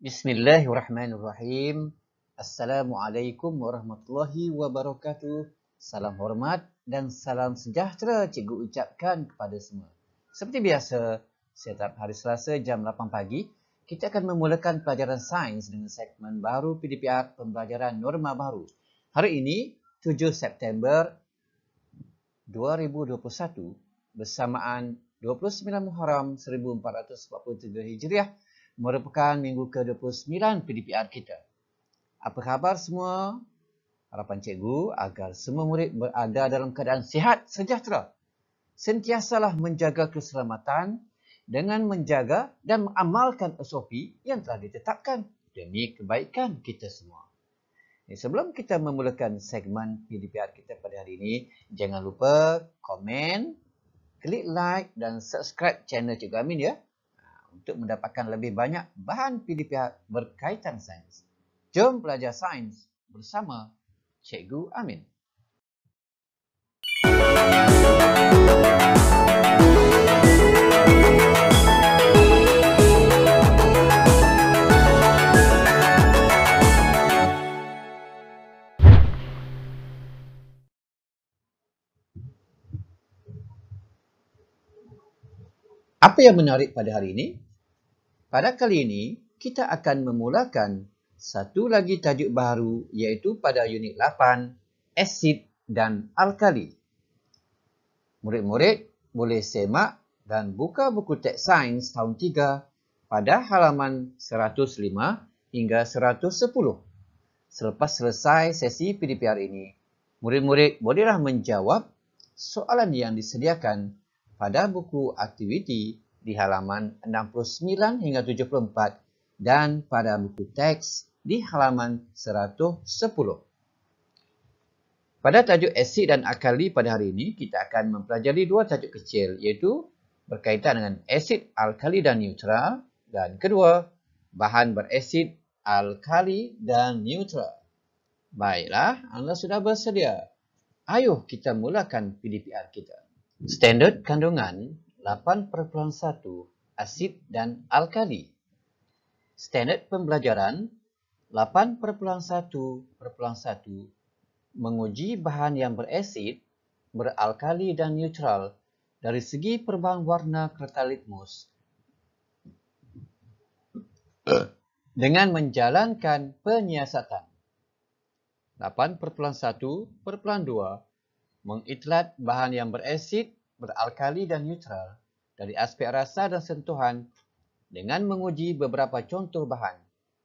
Bismillahirrahmanirrahim. Assalamualaikum warahmatullahi wabarakatuh. Salam hormat dan salam sejahtera cikgu ucapkan kepada semua. Seperti biasa, setiap hari Selasa jam 8 pagi, kita akan memulakan pelajaran sains dengan segmen baru PDPR Pembelajaran Norma Baru. Hari ini, 7 September 2021, bersamaan 29 Muharram 1447 Hijriah, merupakan minggu ke-29 PDPR kita. Apa khabar semua? Harapan cikgu agar semua murid berada dalam keadaan sihat sejahtera. Sentiasalah menjaga keselamatan dengan menjaga dan mengamalkan SOP yang telah ditetapkan demi kebaikan kita semua. Sebelum kita memulakan segmen PDPR kita pada hari ini, jangan lupa komen, klik like dan subscribe channel Cikgu Amin ya, untuk mendapatkan lebih banyak bahan PDPR berkaitan sains. Jom belajar sains bersama Cikgu Amin. Apa yang menarik pada hari ini? Pada kali ini, kita akan memulakan satu lagi tajuk baru iaitu pada unit 8, asid dan alkali. Murid-murid boleh semak dan buka buku teks sains tahun 3 pada halaman 105 hingga 110. Selepas selesai sesi PDPR ini, murid-murid bolehlah menjawab soalan yang disediakan pada buku aktiviti di halaman 69 hingga 74 dan pada buku teks di halaman 110. Pada tajuk asid dan alkali pada hari ini, kita akan mempelajari dua tajuk kecil iaitu berkaitan dengan asid, alkali dan neutral, dan kedua, bahan berasid, alkali dan neutral. Baiklah, anda sudah bersedia. Ayuh kita mulakan PDPR kita. Standard kandungan 8.1 asid dan alkali. Standard pembelajaran 8.1.1 menguji bahan yang berasid, beralkali dan neutral dari segi perubahan warna kertas litmus dengan menjalankan penyiasatan. 8.1.2 mengiklat bahan yang berasid, beralkali dan neutral dari aspek rasa dan sentuhan dengan menguji beberapa contoh bahan.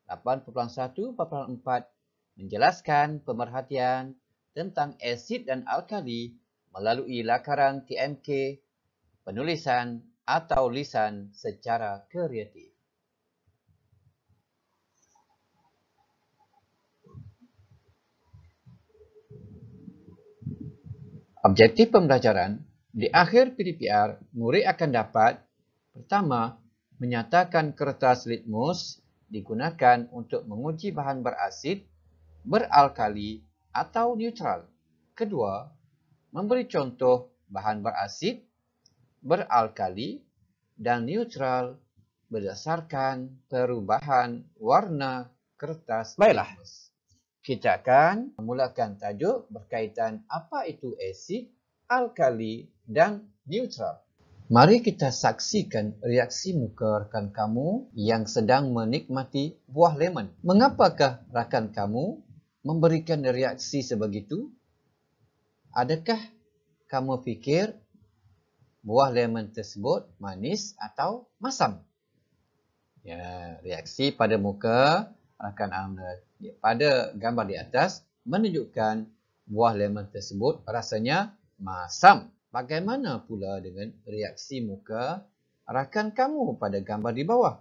8.1.4 menjelaskan pemerhatian tentang asid dan alkali melalui lakaran TMK, penulisan atau lisan secara kreatif. Objektif pembelajaran, di akhir PDPR, murid akan dapat pertama, menyatakan kertas litmus digunakan untuk menguji bahan berasid, beralkali atau neutral. Kedua, memberi contoh bahan berasid, beralkali dan neutral berdasarkan perubahan warna kertas. Baiklah. Kita akan memulakan tajuk berkaitan apa itu asid, alkali dan neutral. Mari kita saksikan reaksi muka rakan kamu yang sedang menikmati buah lemon. Mengapakah rakan kamu memberikan reaksi sebegitu? Adakah kamu fikir buah lemon tersebut manis atau masam? Ya, reaksi pada muka rakan anda pada gambar di atas menunjukkan buah lemon tersebut rasanya masam. Bagaimana pula dengan reaksi muka rakan kamu pada gambar di bawah?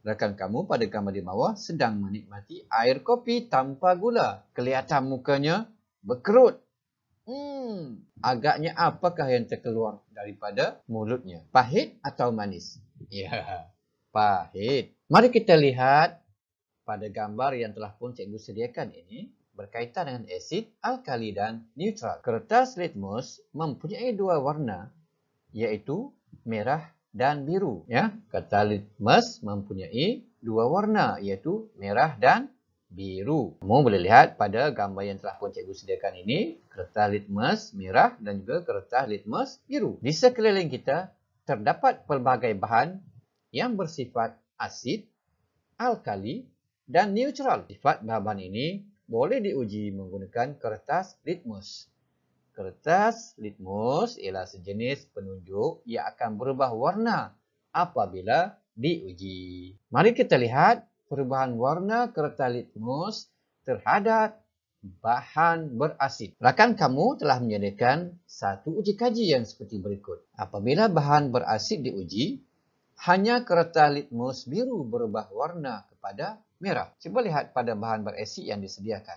Rakan kamu pada gambar di bawah sedang menikmati air kopi tanpa gula. Kelihatan mukanya berkerut. Agaknya apakah yang terkeluar daripada mulutnya? Pahit atau manis? Ya, pahit. Mari kita lihat pada gambar yang telah pun cikgu sediakan ini berkaitan dengan asid, alkali dan neutral. Kertas litmus mempunyai dua warna iaitu merah dan biru. Ya, kertas litmus mempunyai dua warna iaitu merah dan biru. Kamu boleh lihat pada gambar yang telah pun cikgu sediakan ini, kertas litmus merah dan juga kertas litmus biru. Di sekeliling kita terdapat pelbagai bahan yang bersifat asid, alkali dan neutral. Sifat bahan-bahan ini boleh diuji menggunakan kertas litmus. Kertas litmus ialah sejenis penunjuk yang akan berubah warna apabila diuji. Mari kita lihat perubahan warna kertas litmus terhadap bahan berasid. Rakan kamu telah menyediakan satu uji kaji yang seperti berikut. Apabila bahan berasid diuji, hanya kertas litmus biru berubah warna kepada merah. Cuba lihat pada bahan berasid yang disediakan.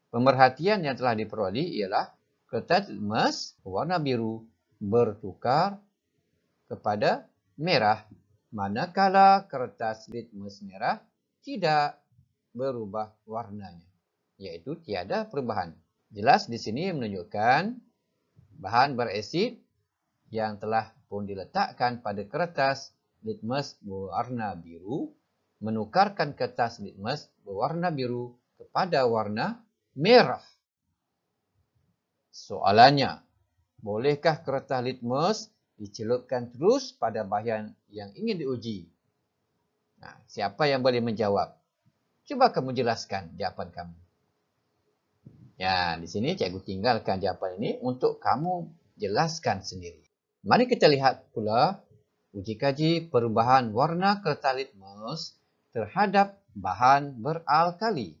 Pemerhatian yang telah diperoleh ialah kertas litmus warna biru bertukar kepada merah, manakala kertas litmus merah tidak berubah warnanya, iaitu tiada perubahan. Jelas di sini menunjukkan bahan berasid yang telah pun diletakkan pada kertas litmus berwarna biru menukarkan kertas litmus berwarna biru kepada warna merah. Soalannya, bolehkah kertas litmus dicelupkan terus pada bahagian yang ingin diuji? Siapa yang boleh menjawab? Cuba kamu jelaskan jawapan kamu. Di sini cikgu tinggalkan jawapan ini untuk kamu jelaskan sendiri. Mari kita lihat pula uji kaji perubahan warna kertas litmus terhadap bahan beralkali.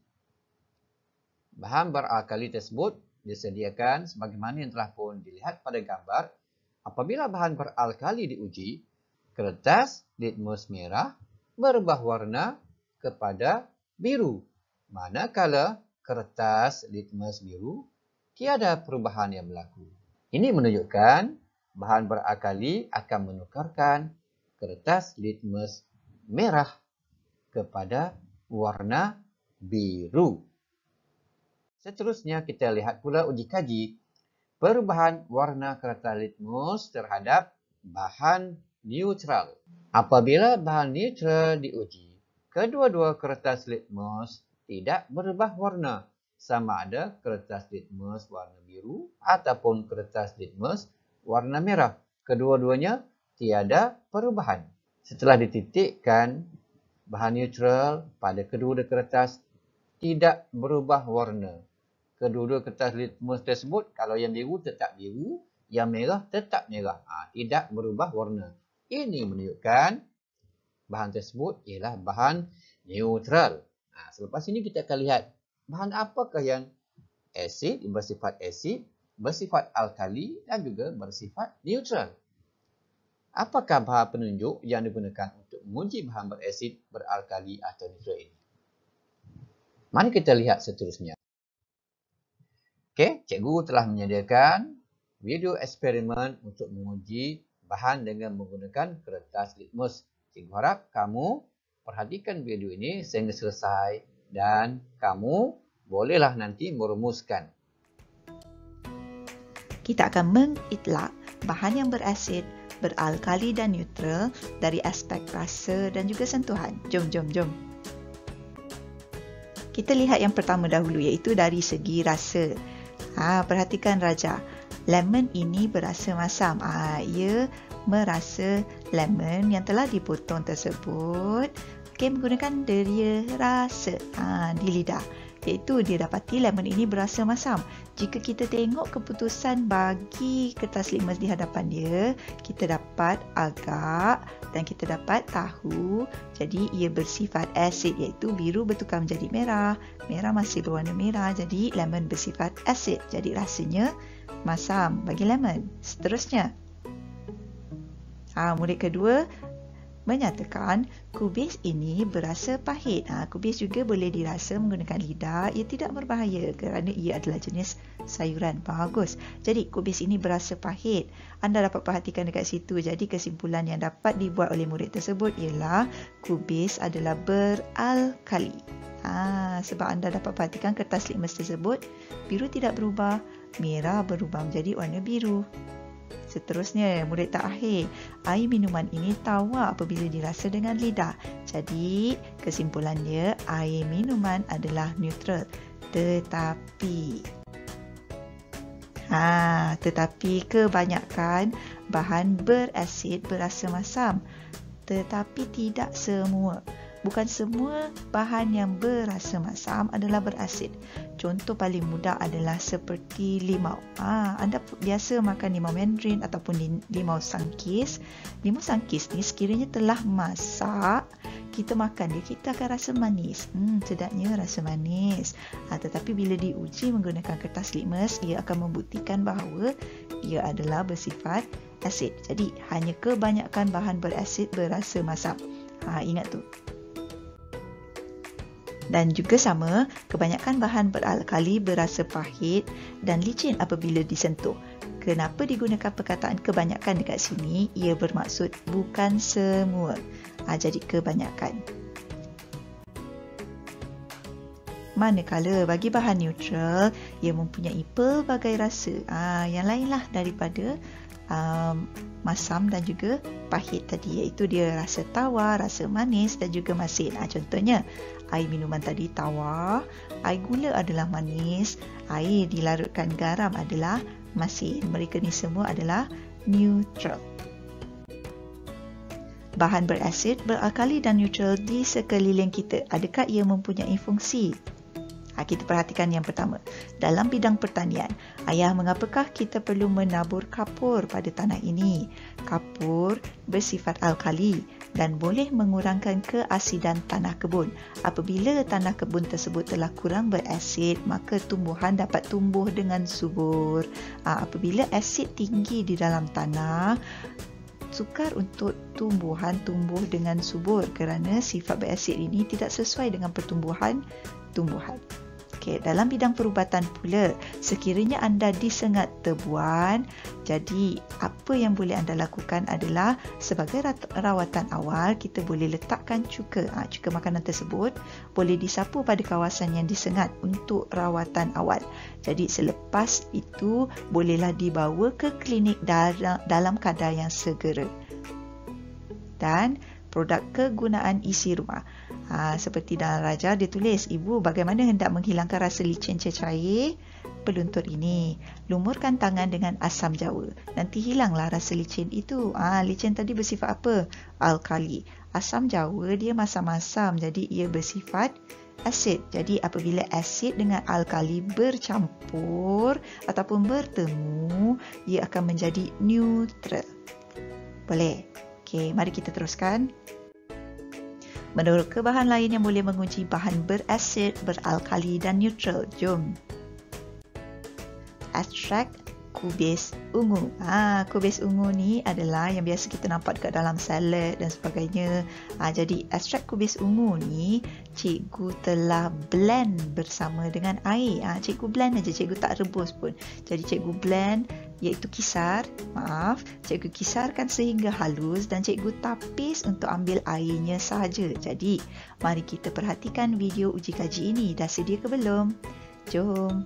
Bahan beralkali tersebut disediakan sebagaimana yang telah pun dilihat pada gambar. Apabila bahan beralkali diuji, kertas litmus merah berubah warna kepada biru, manakala kertas litmus biru tiada perubahan yang berlaku. Ini menunjukkan bahan beralkali akan menukarkan kertas litmus merah kepada warna biru. Seterusnya kita lihat pula uji kaji perubahan warna kertas litmus terhadap bahan neutral. Apabila bahan neutral diuji, kedua-dua kertas litmus tidak berubah warna, sama ada kertas litmus warna biru ataupun kertas litmus warna merah. Kedua-duanya tiada perubahan. Setelah dititikkan bahan neutral pada kedua-dua kertas tidak berubah warna. Kedua-dua kertas litmus tersebut, kalau yang biru tetap biru, yang merah tetap merah. Tidak berubah warna. Ini menunjukkan bahan tersebut ialah bahan neutral. Selepas ini kita akan lihat bahan apakah yang asid, bersifat alkali dan juga bersifat neutral. Apakah bahan penunjuk yang digunakan untuk menguji bahan berasid, beralkali atau neutral ini? Mari kita lihat seterusnya. Okey, cikgu telah menyediakan video eksperimen untuk menguji bahan dengan menggunakan kertas litmus. Cikgu harap kamu perhatikan video ini sehingga selesai dan kamu bolehlah nanti merumuskan. Kita akan mengitlak bahan yang berasid, beralkali dan neutral dari aspek rasa dan juga sentuhan. Jom. Kita lihat yang pertama dahulu iaitu dari segi rasa. Perhatikan Raja. Lemon ini berasa masam. Ia merasa lemon yang telah dipotong tersebut menggunakan deria rasa di lidah. Iaitu didapati lemon ini berasa masam. Jika kita tengok keputusan bagi kertas litmus di hadapan dia, kita dapat agak dan kita dapat tahu. Jadi ia bersifat asid iaitu biru bertukar menjadi merah. Merah masih berwarna merah, jadi lemon bersifat asid. Jadi rasanya masam bagi lemon. Seterusnya, murid kedua menyatakan kubis ini berasa pahit. Kubis juga boleh dirasa menggunakan lidah. Ia tidak berbahaya kerana ia adalah jenis sayuran. Bagus. Jadi kubis ini berasa pahit. Anda dapat perhatikan dekat situ. Jadi kesimpulan yang dapat dibuat oleh murid tersebut ialah kubis adalah beralkali. Sebab anda dapat perhatikan kertas litmus tersebut biru tidak berubah, merah berubah menjadi warna biru. Seterusnya, murid terakhir, air minuman ini tawar apabila dirasa dengan lidah. Jadi, kesimpulannya, air minuman adalah neutral. Tetapi kebanyakan bahan berasid berasa masam. Tetapi tidak semua. Bukan semua bahan yang berasa masam adalah berasid. Contoh paling mudah adalah seperti limau. Anda biasa makan limau mandarin ataupun limau sangkis. Limau sangkis ni sekiranya telah masak, kita makan dia, kita akan rasa manis. Sedapnya rasa manis. Tetapi bila diuji menggunakan kertas litmus, ia akan membuktikan bahawa ia adalah bersifat asid. Jadi, hanya kebanyakan bahan berasid berasa masam. Ingat tu. Dan juga sama, kebanyakan bahan beralkali berasa pahit dan licin apabila disentuh. Kenapa digunakan perkataan kebanyakan dekat sini? Ia bermaksud bukan semua. Jadi kebanyakan. Manakala bagi bahan neutral, ia mempunyai pelbagai rasa. Yang lainlah daripada masam dan juga pahit tadi, iaitu dia rasa tawar, rasa manis dan juga masin. Contohnya, air minuman tadi tawar, air gula adalah manis, air dilarutkan garam adalah masin. Mereka ni semua adalah neutral. Bahan berasid, beralkali dan neutral di sekeliling kita. Adakah ia mempunyai fungsi? Kita perhatikan yang pertama. Dalam bidang pertanian, mengapakah kita perlu menabur kapur pada tanah ini? Kapur bersifat alkali dan boleh mengurangkan keasidan tanah kebun. Apabila tanah kebun tersebut telah kurang berasid, maka tumbuhan dapat tumbuh dengan subur. Apabila asid tinggi di dalam tanah, sukar untuk tumbuhan tumbuh dengan subur kerana sifat berasid ini tidak sesuai dengan pertumbuhan tumbuhan. Dalam bidang perubatan pula, sekiranya anda disengat tebuan, jadi apa yang boleh anda lakukan adalah sebagai rawatan awal, kita boleh letakkan cuka. Cuka makanan tersebut boleh disapu pada kawasan yang disengat untuk rawatan awal. Jadi selepas itu bolehlah dibawa ke klinik dalam kadar yang segera. Dan produk kegunaan isi rumah. Seperti dalam Raja dia tulis, ibu bagaimana hendak menghilangkan rasa licin cecair peluntur ini? Lumurkan tangan dengan asam jawa. Nanti hilanglah rasa licin itu. Licin tadi bersifat apa? Alkali. Asam jawa dia masam-masam, jadi ia bersifat asid. Jadi apabila asid dengan alkali bercampur ataupun bertemu, ia akan menjadi neutral. Boleh? Mari kita teruskan. Menurut bahan lain yang boleh menguji bahan berasid, beralkali dan neutral. Jom. Ekstrak kubis ungu. Kubis ungu ni adalah yang biasa kita nampak dekat dalam salad dan sebagainya. Jadi ekstrak kubis ungu ni cikgu telah blend bersama dengan air. Cikgu blend aja, cikgu tak rebus pun. Jadi cikgu blend, iaitu cikgu kisarkan sehingga halus dan cikgu tapis untuk ambil airnya sahaja. Jadi, mari kita perhatikan video uji kaji ini. Dah sedia ke belum? Jom.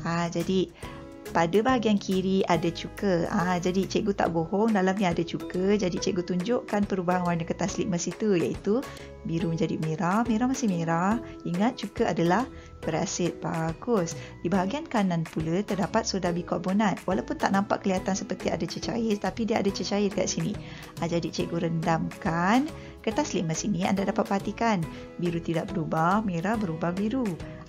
Jadi, pada bahagian kiri ada cuka. Jadi, cikgu tak bohong, dalamnya ada cuka. Jadi, cikgu tunjukkan perubahan warna kertas litmus itu, iaitu biru menjadi merah, merah masih merah. Ingat, cuka adalah berasid. Bagus. Di bahagian kanan pula terdapat soda bikarbonat. Walaupun tak nampak kelihatan seperti ada cecair, tapi dia ada cecair kat sini. Jadi cikgu rendamkan kertas litmus ini. Anda dapat perhatikan biru tidak berubah, merah berubah biru.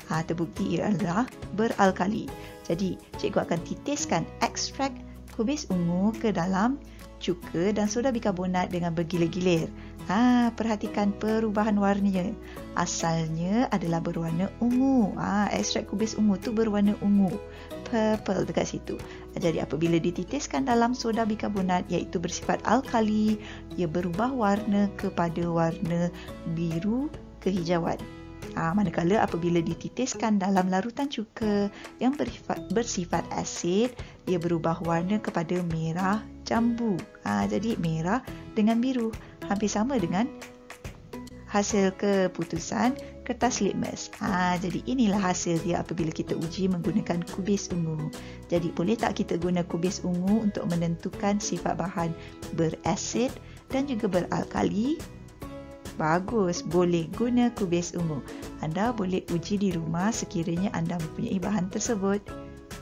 Terbukti ia adalah beralkali. Jadi cikgu akan titiskan ekstrak kubis ungu ke dalam cuka dan soda bikarbonat dengan bergilir-gilir. Perhatikan perubahan warnanya. Asalnya adalah berwarna ungu. Ekstrak kubis ungu tu berwarna ungu. Purple dekat situ. Jadi apabila dititiskan dalam soda bikarbonat, iaitu bersifat alkali, ia berubah warna kepada warna biru kehijauan. Manakala apabila dititiskan dalam larutan cuka yang bersifat asid, ia berubah warna kepada merah jambu. Jadi merah dengan biru. Hampir sama dengan hasil keputusan kertas litmus. Jadi inilah hasil dia apabila kita uji menggunakan kubis ungu. Jadi boleh tak kita guna kubis ungu untuk menentukan sifat bahan berasid dan juga beralkali? Bagus, boleh guna kubis ungu. Anda boleh uji di rumah sekiranya anda mempunyai bahan tersebut.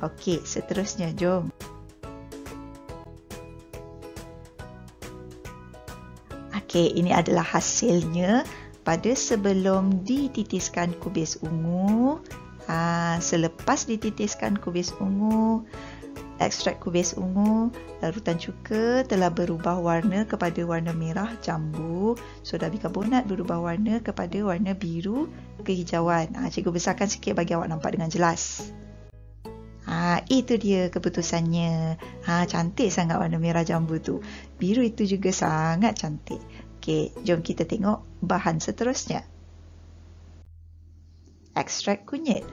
Okey, seterusnya jom. Okey, ini adalah hasilnya pada sebelum dititiskan kubis ungu. Selepas dititiskan kubis ungu, ekstrak kubis ungu, larutan cuka telah berubah warna kepada warna merah jambu. Soda bikarbonat berubah warna kepada warna biru kehijauan. Cikgu besarkan sikit bagi awak nampak dengan jelas. Itu dia keputusannya. Cantik sangat warna merah jambu tu. Biru itu juga sangat cantik. Okey, jom kita tengok bahan seterusnya. Ekstrak kunyit.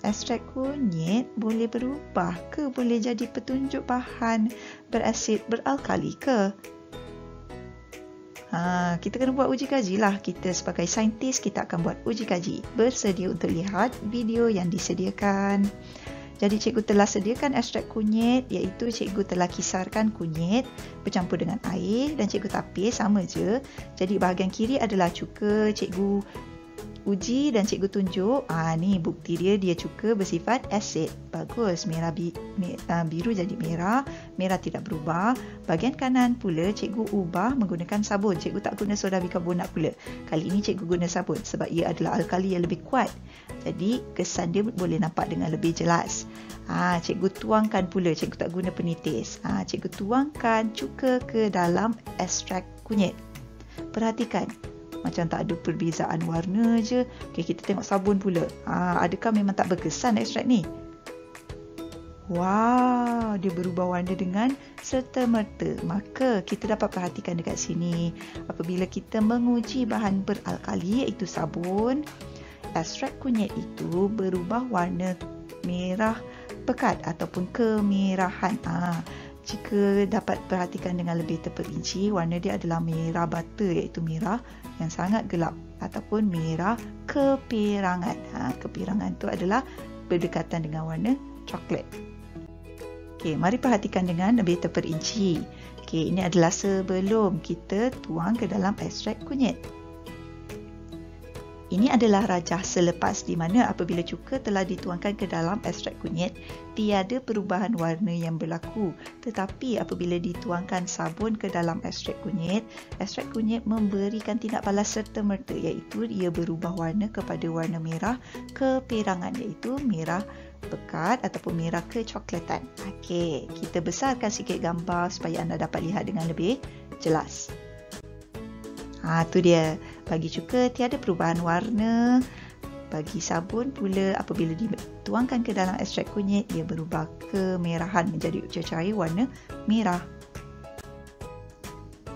Ekstrak kunyit boleh berubah ke? Boleh jadi petunjuk bahan berasid beralkali ke? Kita kena buat uji kaji lah. Kita sebagai saintis, kita akan buat uji kaji. Bersedia untuk lihat video yang disediakan. Jadi cikgu telah sediakan ekstrak kunyit, iaitu cikgu telah kisarkan kunyit bercampur dengan air dan cikgu tapis sama je. Jadi bahagian kiri adalah cuka, cikgu uji dan cikgu tunjuk. Ni bukti dia cuka bersifat asid. Bagus, merah biru jadi merah, merah tidak berubah. Bahagian kanan pula cikgu ubah menggunakan sabun. Cikgu tak guna soda bikarbonat pula. Kali ini cikgu guna sabun sebab ia adalah alkali yang lebih kuat. Jadi kesan dia boleh nampak dengan lebih jelas. Cikgu tuangkan pula, cikgu tak guna penitis. Cikgu tuangkan cuka ke dalam ekstrak kunyit. Perhatikan, macam tak ada perbezaan warna je. Okay, kita tengok sabun pula. Adakah memang tak berkesan ekstrak ni? Wow, dia berubah warna dengan serta-merta. Maka kita dapat perhatikan dekat sini. Apabila kita menguji bahan beralkali iaitu sabun, ekstrak kunyit itu berubah warna merah pekat ataupun kemerahan. Jika dapat perhatikan dengan lebih terperinci, warna dia adalah merah bata, iaitu merah yang sangat gelap ataupun merah kepirangan. Kepirangan itu adalah berdekatan dengan warna coklat. Okey, mari perhatikan dengan lebih terperinci. Okey, ini adalah sebelum kita tuang ke dalam ekstrak kunyit. Ini adalah rajah selepas di mana apabila cuka telah dituangkan ke dalam ekstrak kunyit, tiada perubahan warna yang berlaku. Tetapi apabila dituangkan sabun ke dalam ekstrak kunyit memberikan tindak balas serta-merta, iaitu ia berubah warna kepada warna merah kepirangan, iaitu merah pekat ataupun merah kecoklatan. Okey, kita besarkan sikit gambar supaya anda dapat lihat dengan lebih jelas. Tu dia. Bagi cuka tiada perubahan warna. Bagi sabun pula apabila dituangkan ke dalam ekstrak kunyit, ia berubah kemerahan menjadi ujar cair warna merah.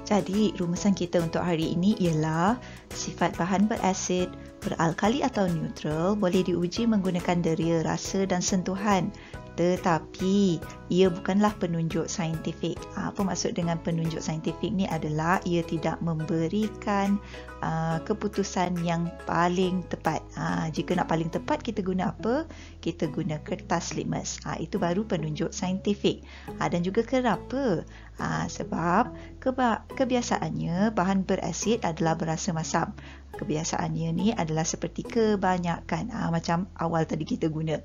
Jadi rumusan kita untuk hari ini ialah sifat bahan berasid, beralkali atau neutral boleh diuji menggunakan deria, rasa dan sentuhan. Tetapi ia bukanlah penunjuk saintifik. Apa maksud dengan penunjuk saintifik ni adalah ia tidak memberikan keputusan yang paling tepat. Jika nak paling tepat, kita guna apa? Kita guna kertas litmus. Itu baru penunjuk saintifik. Dan juga kenapa? Sebab kebiasaannya bahan berasid adalah berasa masam. Kebiasaannya ni adalah seperti kebanyakan. Macam awal tadi kita guna.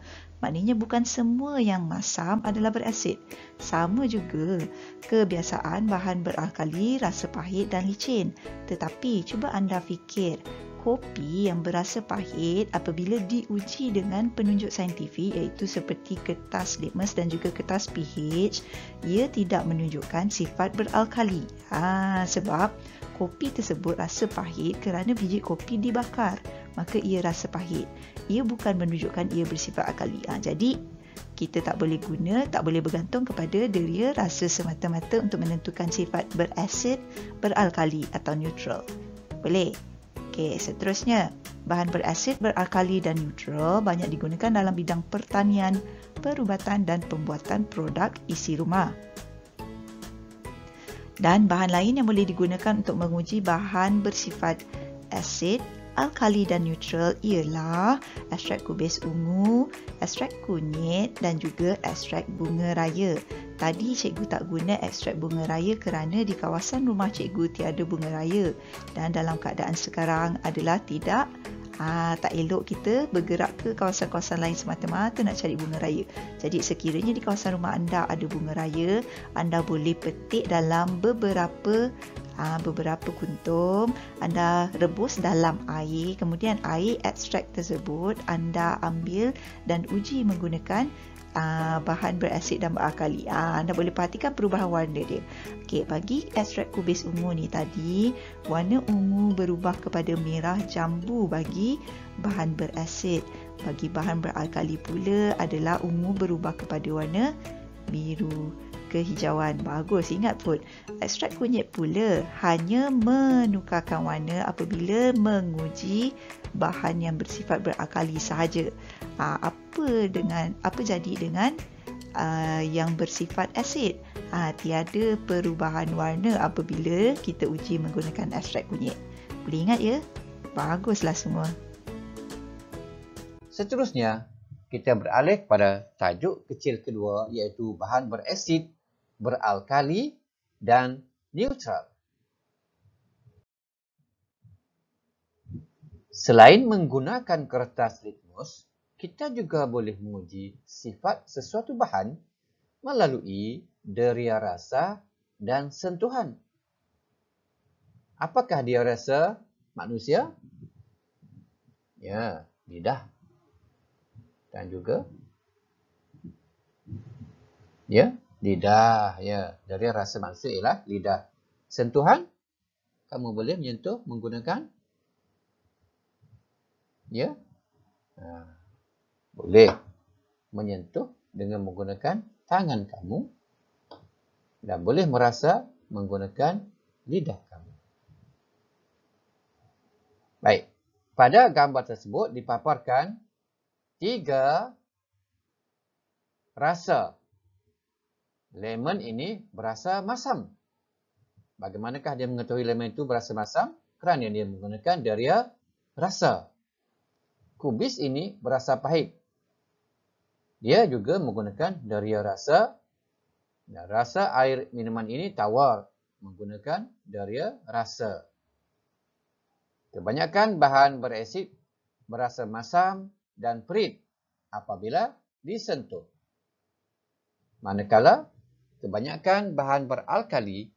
Maknanya bukan semua yang masam adalah berasid. Sama juga kebiasaan bahan beralkali, rasa pahit dan licin. Tetapi cuba anda fikir, kopi yang berasa pahit apabila diuji dengan penunjuk saintifik iaitu seperti kertas litmus dan juga kertas pH, ia tidak menunjukkan sifat beralkali. Sebab kopi tersebut rasa pahit kerana biji kopi dibakar, maka ia rasa pahit. Ia bukan menunjukkan ia bersifat alkali. Jadi kita tak boleh guna, tak boleh bergantung kepada deria rasa semata-mata untuk menentukan sifat berasid, beralkali atau neutral. Boleh? Okey, seterusnya, bahan berasid, beralkali dan neutral banyak digunakan dalam bidang pertanian, perubatan dan pembuatan produk isi rumah. Dan bahan lain yang boleh digunakan untuk menguji bahan bersifat asid, alkali dan neutral ialah ekstrak kubis ungu, ekstrak kunyit dan juga ekstrak bunga raya. Tadi cikgu tak guna ekstrak bunga raya kerana di kawasan rumah cikgu tiada bunga raya, dan dalam keadaan sekarang adalah tidak. Tak elok kita bergerak ke kawasan-kawasan lain semata-mata nak cari bunga raya. Jadi sekiranya di kawasan rumah anda ada bunga raya, anda boleh petik dalam beberapa kuntum, anda rebus dalam air, kemudian air ekstrak tersebut anda ambil dan uji menggunakan bahan berasid dan beralkali. Anda boleh perhatikan perubahan warna dia. Okey, bagi ekstrak kubis ungu ni tadi, warna ungu berubah kepada merah jambu bagi bahan berasid. Bagi bahan beralkali pula adalah ungu berubah kepada warna biru kehijauan. Bagus, ingat pun. Ekstrak kunyit pula hanya menukarkan warna apabila menguji bahan yang bersifat beralkali sahaja. Apa jadi dengan yang bersifat asid? Tiada perubahan warna apabila kita uji menggunakan ekstrak kunyit. Boleh ingat ya? Baguslah semua. Seterusnya, kita beralih pada tajuk kecil kedua, iaitu bahan berasid, beralkali dan neutral. Selain menggunakan kertas litmus, kita juga boleh menguji sifat sesuatu bahan melalui deria rasa dan sentuhan. Apakah deria rasa manusia? Ya, lidah. Dan juga lidah. Deria rasa manusia ialah lidah. Sentuhan, kamu boleh menyentuh menggunakan boleh menyentuh dengan menggunakan tangan kamu dan boleh merasa menggunakan lidah kamu. Baik, pada gambar tersebut dipaparkan 3 rasa. Lemon ini berasa masam. Bagaimanakah dia mengetahui lemon itu berasa masam? Kerana dia menggunakan deria rasa. Kubis ini berasa pahit. Dia juga menggunakan deria rasa. Dan rasa air minuman ini tawar, menggunakan deria rasa. Kebanyakan bahan berasid berasa masam dan perit apabila disentuh. Manakala kebanyakan bahan beralkali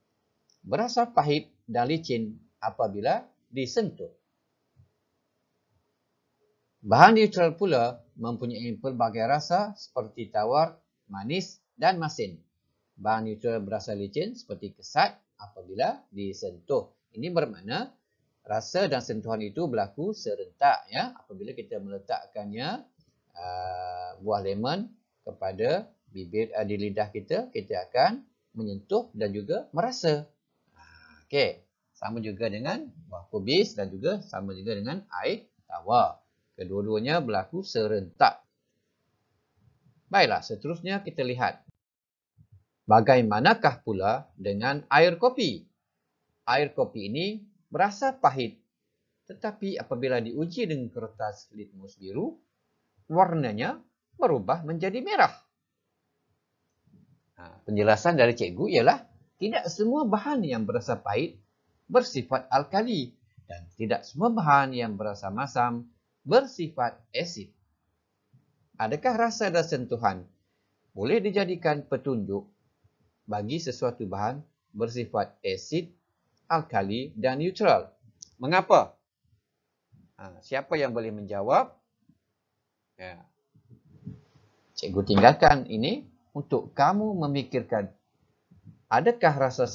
berasa pahit dan licin apabila disentuh. Bahan neutral pula mempunyai pelbagai rasa seperti tawar, manis dan masin. Bahan neutral berasa licin seperti kesat apabila disentuh. Ini bermakna rasa dan sentuhan itu berlaku serentak apabila kita meletakkannya buah lemon kepada bibir di lidah kita, kita akan menyentuh dan juga merasa. Okey, sama juga dengan buah kubis dan juga sama juga dengan air tawar. Kedua-duanya berlaku serentak. Baiklah, seterusnya kita lihat bagaimanakah pula dengan air kopi. Air kopi ini berasa pahit, tetapi apabila diuji dengan kertas litmus biru, warnanya berubah menjadi merah. Penjelasan dari cikgu ialah tidak semua bahan yang berasa pahit bersifat alkali dan tidak semua bahan yang berasa masam bersifat asid. Adakah rasa dan sentuhan boleh dijadikan petunjuk bagi sesuatu bahan bersifat asid, alkali dan neutral? Mengapa? Siapa yang boleh menjawab? Cikgu tinggalkan ini untuk kamu memikirkan, adakah rasa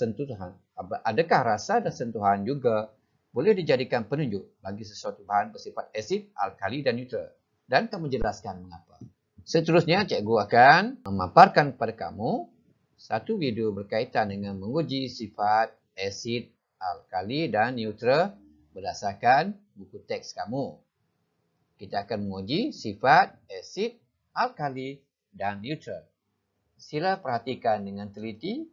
dan sentuhan juga boleh dijadikan penunjuk bagi sesuatu bahan bersifat asid, alkali dan neutral. Dan kamu jelaskan mengapa. Seterusnya, cikgu akan memaparkan kepada kamu satu video berkaitan dengan menguji sifat asid, alkali dan neutral berdasarkan buku teks kamu. Kita akan menguji sifat asid, alkali dan neutral. Sila perhatikan dengan teliti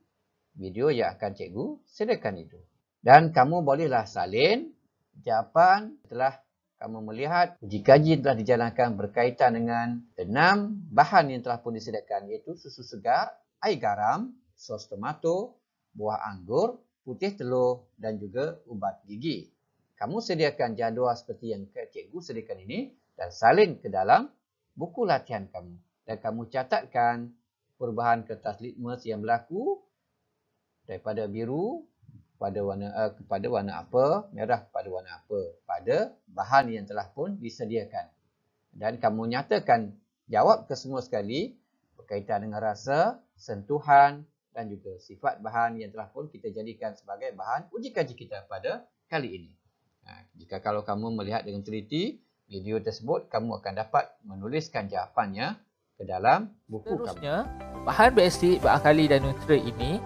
video yang akan cikgu sediakan itu. Dan kamu bolehlah salin jawapan setelah kamu melihat uji kaji telah dijalankan berkaitan dengan 6 bahan yang telah pun disediakan, iaitu susu segar, air garam, sos tomato, buah anggur, putih telur dan juga ubat gigi. Kamu sediakan jadual seperti yang cikgu sediakan ini dan salin ke dalam buku latihan kamu. Dan kamu catatkan perubahan kertas litmus yang berlaku daripada biru kepada warna apa, merah kepada warna apa pada bahan yang telah pun disediakan. Dan kamu nyatakan jawab ke semua sekali berkaitan dengan rasa, sentuhan dan juga sifat bahan yang telah pun kita jadikan sebagai bahan uji kaji kita pada kali ini. Jika kalau kamu melihat dengan teliti video tersebut, kamu akan dapat menuliskan jawapannya ke dalam buku Seterusnya, kamu. bahan berasid, berakali dan neutral ini,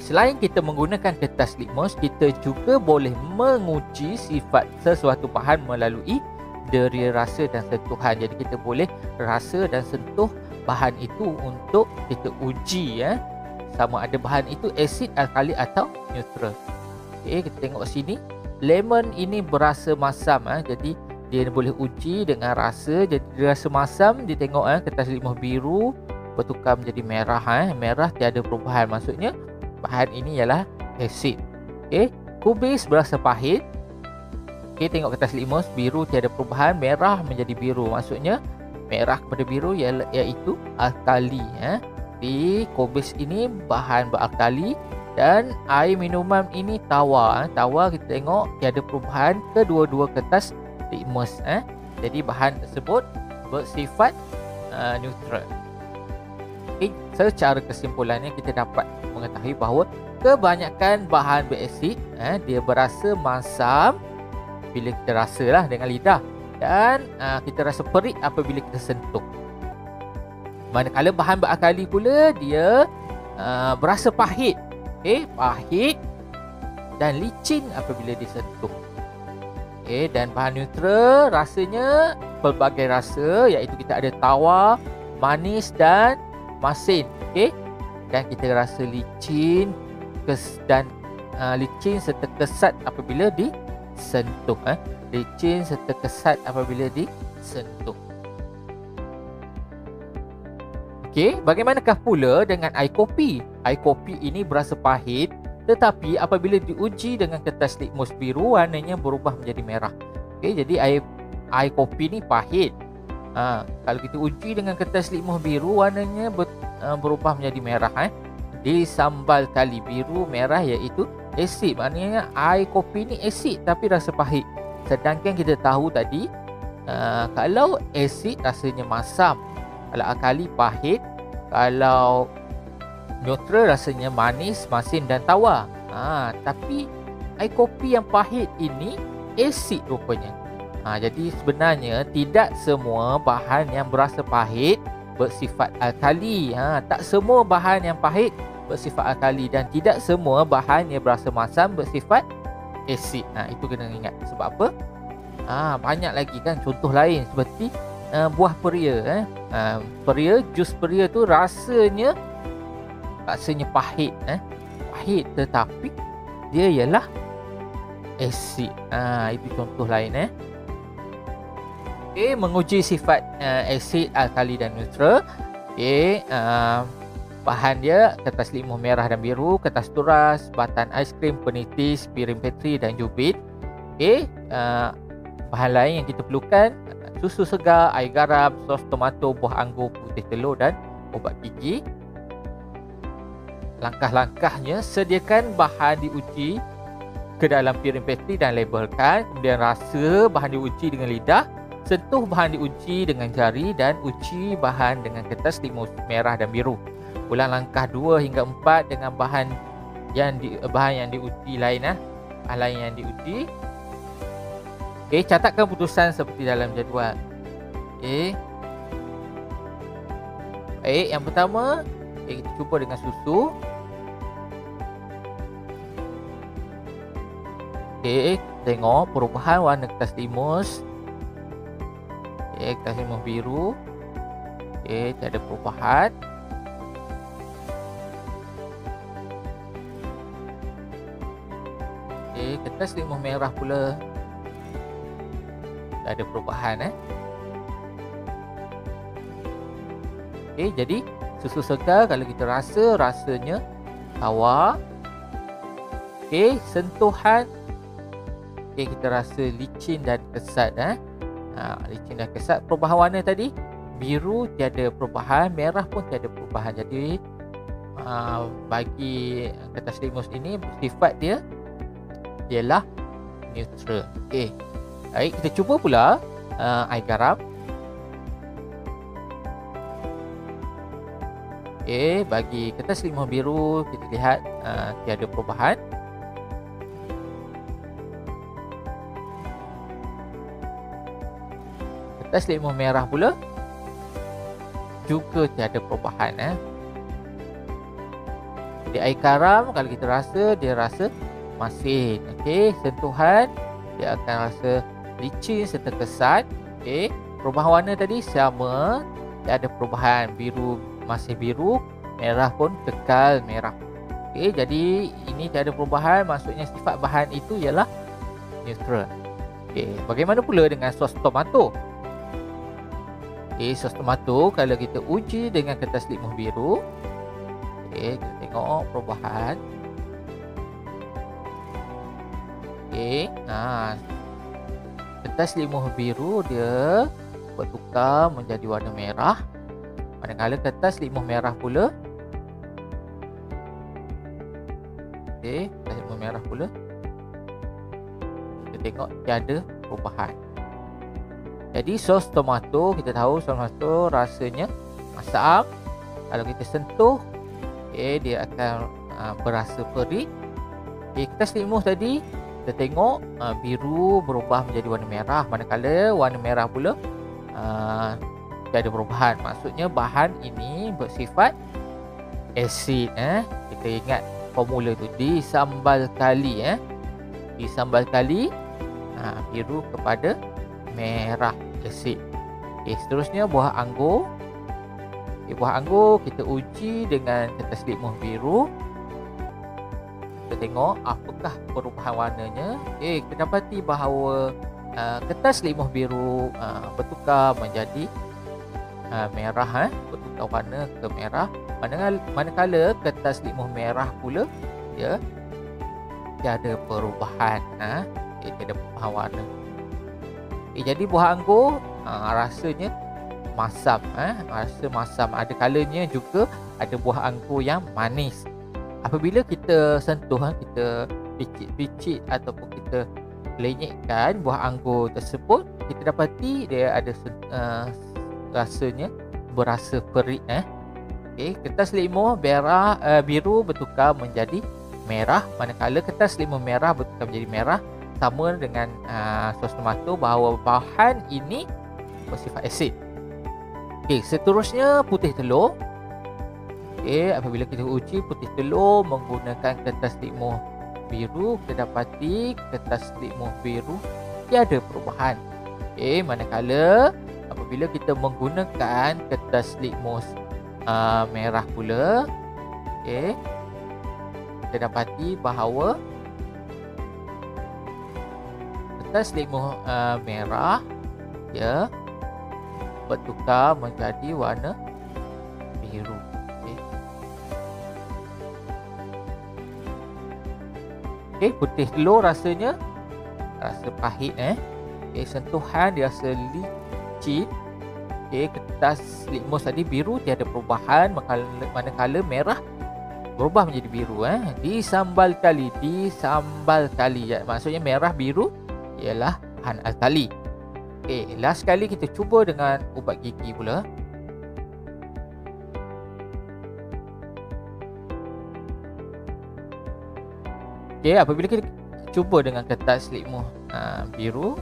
selain kita menggunakan kertas litmus, kita juga boleh menguji sifat sesuatu bahan melalui deria rasa dan sentuhan. Jadi kita boleh rasa dan sentuh bahan itu untuk kita uji sama ada bahan itu asid, alkali atau neutral. Kita tengok sini, lemon ini berasa masam, jadi dia boleh uji dengan rasa. Jadi dia rasa masam, dia tengok kertas litmus biru bertukar menjadi merah. Merah tiada perubahan, maksudnya bahan ini ialah asid. Kubis berasa pahit. Tengok kertas litmus biru tiada perubahan, merah menjadi biru, maksudnya merah kepada biru iaitu alkali. Di kubis ini bahan beralkali dan air minuman ini tawar. Tawar kita tengok tiada perubahan kedua-dua kertas litmus. Jadi bahan tersebut bersifat neutral. Secara kesimpulannya kita dapat mengetahui bahawa kebanyakan bahan berasid dia berasa masam bila kita rasalah dengan lidah, dan kita rasa perit apabila kita sentuh. Manakala bahan beralkali pula dia berasa pahit, pahit dan licin apabila disentuh. Dan bahan neutral rasanya pelbagai rasa, iaitu kita ada tawar, manis dan masin. Dan kita rasa licin licin serta kesat apabila disentuh. Licin serta kesat apabila disentuh. Bagaimanakah pula dengan air kopi? Air kopi ini berasa pahit, tetapi apabila diuji dengan kertas litmus biru, warnanya berubah menjadi merah. Jadi air kopi ni pahit. Kalau kita uji dengan kertas litmus biru, warnanya berubah menjadi merah. Disambal kali biru merah iaitu asid, maknanya air kopi ni asid tapi rasa pahit. Sedangkan kita tahu tadi kalau asid rasanya masam, kalau alkali pahit, kalau neutral rasanya manis, masin dan tawar. Tapi air kopi yang pahit ini asid rupanya. Jadi sebenarnya tidak semua bahan yang berasa pahit bersifat alkali. Tak semua bahan yang pahit bersifat alkali, dan tidak semua bahan yang berasa masam bersifat asid. Itu kena ingat. Sebab apa? Banyak lagi kan contoh lain seperti buah peria. Jus peria tu rasanya pahit. Pahit tetapi dia ialah asid. Itu contoh lain. Menguji sifat asid, alkali dan neutral. Bahan dia kertas litmus merah dan biru, kertas turas, batan aiskrim, penitis, piring petri dan jubit. Bahan lain yang kita perlukan, susu segar, air garam, sos tomato, buah anggur, putih telur dan ubat gigi. Langkah-langkahnya, sediakan bahan diuji ke dalam piring petri dan labelkan. Kemudian rasa bahan diuji dengan lidah, sentuh bahan diuji dengan jari dan uji bahan dengan kertas litmus merah dan biru. Ulang langkah 2 hingga 4 dengan bahan yang diuji lain. Bahan lain yang diuji. Catatkan putusan seperti dalam jadual. Yang pertama, kita cuba dengan susu. Tengok perubahan warna kertas litmus. Kertas litmus biru. Tiada perubahan. Kertas litmus merah pula. ada perubahan. Okey, jadi susu segar kalau kita rasa, rasanya tawar. Okey, sentuhan. Okey, kita rasa licin dan kesat. Licin dan kesat. Perubahan warna tadi, biru tiada perubahan, merah pun tiada perubahan. Jadi bagi kertas litmus ini, sifat dia ialah neutral. Okey, baik, kita cuba pula air garam. Okey, bagi kertas litmus biru kita lihat tiada perubahan. Kertas litmus merah pula juga tiada perubahan. Di air garam kalau kita rasa, dia rasa masin. Okey, sentuhan dia akan rasa licin serta kesat. Okey, perubahan warna tadi sama, tiada perubahan. Biru masih biru, merah pun kekal merah. Okey, jadi ini tiada perubahan, maksudnya sifat bahan itu ialah neutral. Okey, bagaimana pula dengan sos tomato? Okey, sos tomato kalau kita uji dengan kertas litmus biru, okey, kita tengok perubahan. Okey, kertas litmus biru dia bertukar menjadi warna merah. Manakala kertas litmus merah pula, okey, kertas litmus merah pula, kita tengok tiada perubahan. Jadi sos tomato, kita tahu sos tomato rasanya masam. Kalau kita sentuh, okey, dia akan berasa perih. Okey, kertas litmus tadi kita tengok biru berubah menjadi warna merah, manakala warna merah pula tiada perubahan. Maksudnya bahan ini bersifat asid. Kita ingat formula tu, disambal kali. Disambal kali biru kepada merah, asid. Okay, seterusnya buah anggur. Okay, buah anggur kita uji dengan kertas litmus biru. Kita tengok apakah perubahan warnanya. Okay, kita dapati bahawa kertas litmus biru bertukar menjadi merah, bertukar warna ke merah. Manakala kertas litmus merah pula dia tiada perubahan. Tiada perubahan warna. Jadi buah anggur rasanya masam. Rasa masam. Ada kalanya juga ada buah anggur yang manis. Apabila kita sentuh, kita picit-picit ataupun kita lenyekkan buah anggur tersebut, kita dapati dia ada rasanya berasa perih. Okey, kertas litmus biru bertukar menjadi merah, manakala kertas litmus merah bertukar menjadi merah. Sama dengan sos tomato bahawa bahan ini bersifat asid. Okey, seterusnya putih telur. Okey, apabila kita uji putih telur menggunakan kertas litmus biru, kita dapati kertas litmus biru tiada perubahan. Okey, manakala apabila kita menggunakan kertas litmus merah pula, okey, kita dapati bahawa kertas litmus merah dia bertukar menjadi warna biru. Okey, putih telur rasanya rasa pahit. Okey, sentuhan dia rasa licin. Okey, kertas litmus tadi biru tiada perubahan, manakala merah berubah menjadi biru. Disambal kali. Maksudnya merah biru ialah bahan alkali. Okey, last kali kita cuba dengan ubat gigi pula. Okey, apabila kita cuba dengan kertas litmus biru,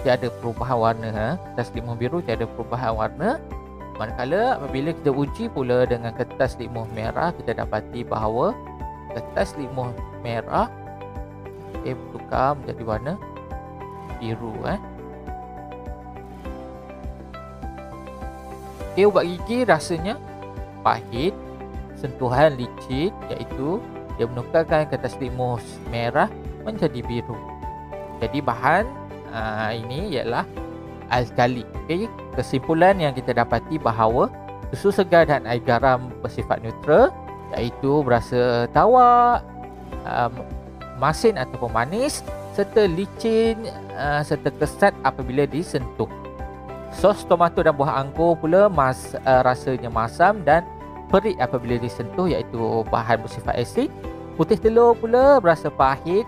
tiada perubahan warna. Kertas litmus biru tiada perubahan warna. Manakala apabila kita uji pula dengan kertas litmus merah, kita dapati bahawa kertas litmus merah bertukar menjadi warna biru. Okey, ubat gigi rasanya pahit, sentuhan licin, iaitu dia menukarkan kertas litmus merah menjadi biru. Jadi bahan ini ialah alkali. Okay? Kesimpulan yang kita dapati bahawa susu segar dan air garam bersifat neutral, iaitu berasa tawar, masin ataupun manis, serta licin serta kesat apabila disentuh. Sos tomato dan buah anggur pula rasanya masam dan perit apabila disentuh, iaitu bahan bersifat asid. Putih telur pula berasa pahit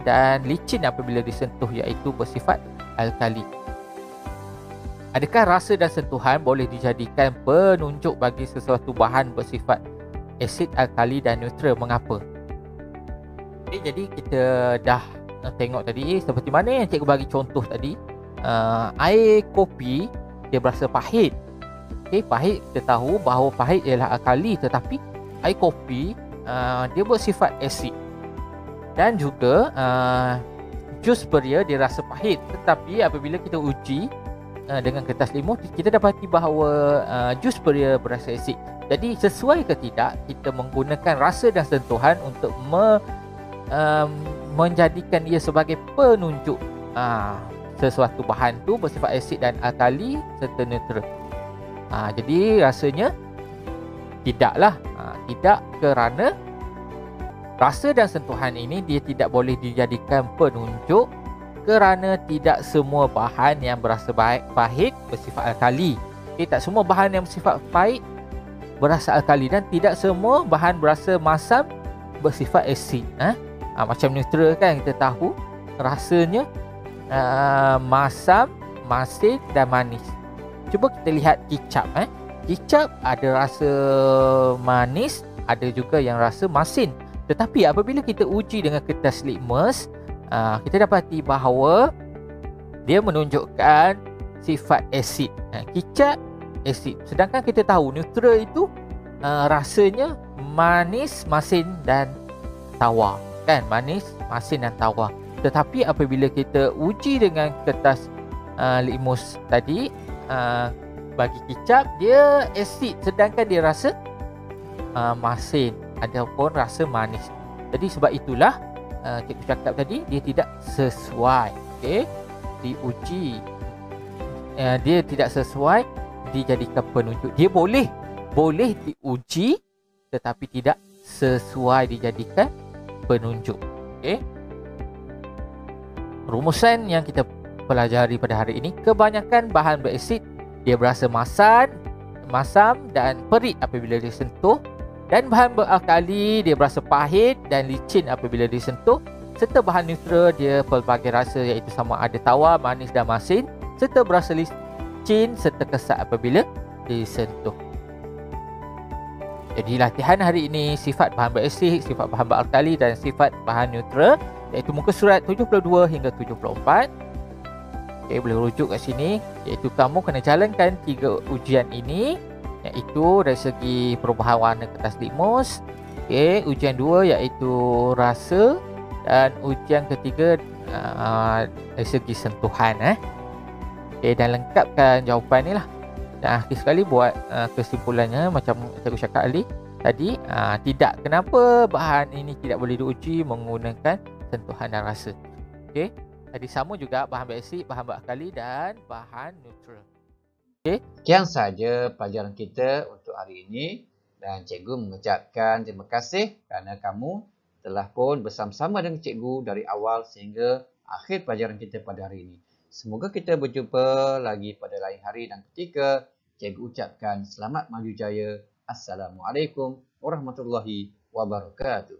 dan licin apabila disentuh, iaitu bersifat alkali. Adakah rasa dan sentuhan boleh dijadikan penunjuk bagi sesuatu bahan bersifat asid, alkali dan neutral? Mengapa? Okay, jadi kita dah tengok tadi seperti mana yang cikgu bagi contoh tadi. Air kopi dia berasa pahit. Okay, pahit kita tahu bahawa pahit ialah alkali, tetapi air kopi dia bersifat asid. Dan juga jus beria dia rasa pahit, tetapi apabila kita uji dengan kertas limus, kita dapati bahawa jus beria berasa asid. Jadi sesuai ke tidak kita menggunakan rasa dan sentuhan untuk menjadikan ia sebagai penunjuk sesuatu bahan tu bersifat asid dan alkali serta neutral. Jadi rasanya tidaklah, tidak, kerana rasa dan sentuhan ini dia tidak boleh dijadikan penunjuk, kerana tidak semua bahan yang berasa pahit bersifat alkali. Okay, tak semua bahan yang bersifat pahit berasa alkali, dan tidak semua bahan berasa masam bersifat asid. Macam neutral kan, kita tahu rasanya masam, masin dan manis. Cuba kita lihat kicap. Kicap ada rasa manis, ada juga yang rasa masin. Tetapi apabila kita uji dengan kertas litmus, kita dapati bahawa dia menunjukkan sifat asid. Kicap asid, sedangkan kita tahu neutral itu rasanya manis, masin dan tawar. Kan, manis, masin dan tawar. Tetapi apabila kita uji dengan kertas litmus tadi, bagi kicap dia asid, sedangkan dia rasa masin ataupun rasa manis. Jadi sebab itulah cikgu cakap tadi dia tidak sesuai, okay, diuji. Dia tidak sesuai dijadikan penunjuk. Dia boleh diuji, tetapi tidak sesuai dijadikan penunjuk. Okay. Rumusan yang kita pelajari pada hari ini, kebanyakan bahan berasid dia berasa masam dan perit apabila disentuh, dan bahan beralkali dia berasa pahit dan licin apabila disentuh, serta bahan neutral dia pelbagai rasa, iaitu sama ada tawar, manis dan masin, serta berasa licin serta kesat apabila disentuh. Jadi latihan hari ini sifat bahan berasid, sifat bahan beralkali dan sifat bahan neutral, iaitu muka surat 72 hingga 74. Okay, boleh rujuk kat sini, iaitu kamu kena jalankan 3 ujian ini, iaitu dari segi perubahan warna kertas litmus, okay, ujian 2 iaitu rasa, dan ujian ketiga dari segi sentuhan. Okay, dan lengkapkan jawapan ni lah. Dan akhir sekali buat kesimpulannya macam cikgu cakap tadi, tidak, kenapa bahan ini tidak boleh diuji menggunakan sentuhan dan rasa. Okey, tadi sama juga bahan berasid, bahan beralkali dan bahan neutral. Okey, sekian saja pelajaran kita untuk hari ini, dan cikgu mengucapkan terima kasih kerana kamu telah pun bersama-sama dengan cikgu dari awal sehingga akhir pelajaran kita pada hari ini. Semoga kita berjumpa lagi pada lain hari dan ketika. Cikgu ucapkan selamat maju jaya. Assalamualaikum warahmatullahi wabarakatuh.